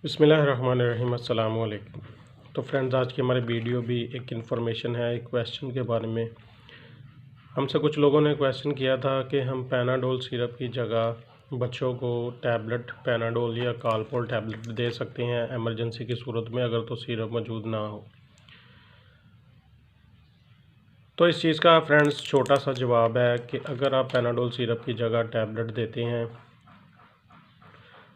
बिस्मिल्लाहिर्रहमानिर्रहीम अस्सलाम वालेकुम। तो फ्रेंड्स, आज की हमारी वीडियो भी एक इन्फॉर्मेशन है, एक क्वेश्चन के बारे में। हमसे कुछ लोगों ने क्वेश्चन किया था कि हम पैनाडोल सिरप की जगह बच्चों को टैबलेट पैनाडोल या कालपोल टैबलेट दे सकते हैं एमरजेंसी की सूरत में, अगर तो सिरप मौजूद ना हो। तो इस चीज़ का फ्रेंड्स छोटा सा जवाब है कि अगर आप पैनाडोल सिरप की जगह टैबलेट देते हैं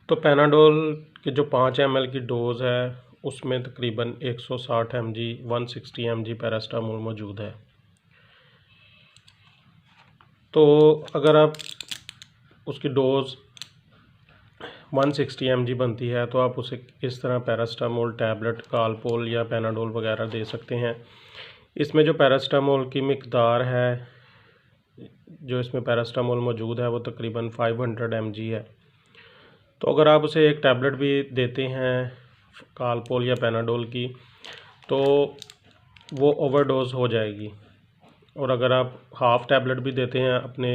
तो पैनाडोल के जो 5 ml की डोज़ है उसमें तकरीबन 160 mg 160 mg पैरास्टामोल मौजूद है। तो अगर आप उसकी डोज़ 160 mg बनती है तो आप उसे किस तरह पैरास्टामोल टैबलेट कालपोल या पैनाडोल वगैरह दे सकते हैं। इसमें जो पैरास्टामोल की मिकदार है, जो इसमें पैरास्टामोल मौजूद है, वो तकरीबन 500 mg है। तो अगर आप उसे एक टैबलेट भी देते हैं कालपोल या पैनाडोल की तो वो ओवरडोज हो जाएगी, और अगर आप हाफ़ टैबलेट भी देते हैं अपने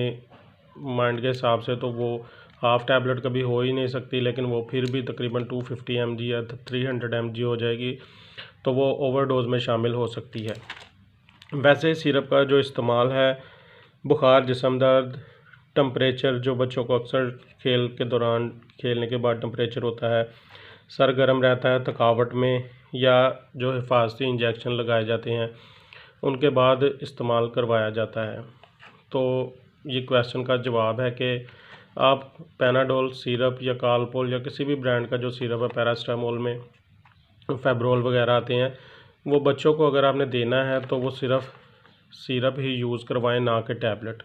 माइंड के हिसाब से तो वो हाफ़ टैबलेट कभी हो ही नहीं सकती, लेकिन वो फिर भी तकरीबन 250 mg या 300 mg हो जाएगी, तो वो ओवरडोज में शामिल हो सकती है। वैसे सिरप का जो इस्तेमाल है, बुखार, जिस्म दर्द, टेम्परेचर, जो बच्चों को अक्सर खेल के दौरान खेलने के बाद टेम्परेचर होता है, सर गर्म रहता है थकावट में, या जो हिफाजती इंजेक्शन लगाए जाते हैं उनके बाद इस्तेमाल करवाया जाता है। तो ये क्वेश्चन का जवाब है कि आप पैनाडोल सिरप या कालपोल या किसी भी ब्रांड का जो सिरप है, पैरास्टामोल में फेब्रोल वगैरह आते हैं, वो बच्चों को अगर आपने देना है तो वो सिर्फ सिरप ही यूज़ करवाएं, ना कि टैबलेट।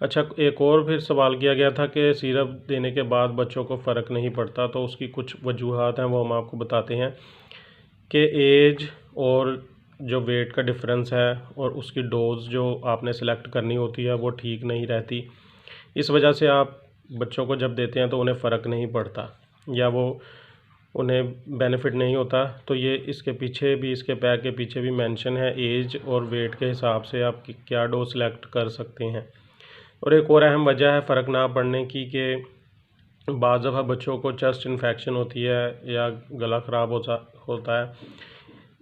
अच्छा, एक और फिर सवाल किया गया था कि सिरप देने के बाद बच्चों को फ़र्क नहीं पड़ता, तो उसकी कुछ वजूहात हैं, वो हम आपको बताते हैं कि एज और जो वेट का डिफरेंस है और उसकी डोज़ जो आपने सेलेक्ट करनी होती है वो ठीक नहीं रहती। इस वजह से आप बच्चों को जब देते हैं तो उन्हें फ़र्क नहीं पड़ता या वो उन्हें बेनिफिट नहीं होता। तो ये इसके पीछे भी, इसके पैक के पीछे भी मेंशन है, एज और वेट के हिसाब से आप क्या डोज सेलेक्ट कर सकते हैं। और एक और अहम वजह है फ़र्क ना पड़ने की कि बाज़ दफ़ा बच्चों को चेस्ट इन्फेक्शन होती है या गला ख़राब होता है,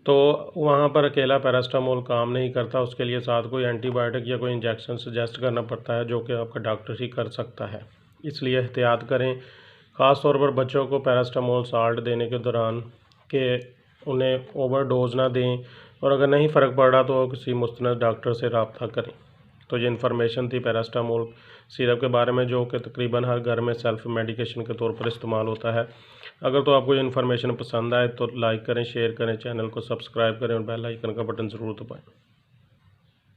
तो वहाँ पर अकेला पैरास्टामोल काम नहीं करता, उसके लिए साथ कोई एंटीबायोटिक या कोई इंजेक्शन सजेस्ट करना पड़ता है, जो कि आपका डॉक्टर ही कर सकता है। इसलिए एहतियात करें, ख़ास तौर पर बच्चों को पैरास्टामोल साल्ट देने के दौरान, कि उन्हें ओवरडोज ना दें, और अगर नहीं फ़र्क पड़ रहा तो किसी मुस्तनद डॉक्टर से रब्ता करें। तो ये इन्फॉर्मेशन थी पैरास्टामोल सिरप के बारे में, जो कि तकरीबन हर घर में सेल्फ मेडिकेशन के तौर पर इस्तेमाल होता है। अगर तो आपको ये इन्फॉर्मेशन पसंद आए तो लाइक करें, शेयर करें, चैनल को सब्सक्राइब करें और बेल आइकन का बटन ज़रूर दबाएं।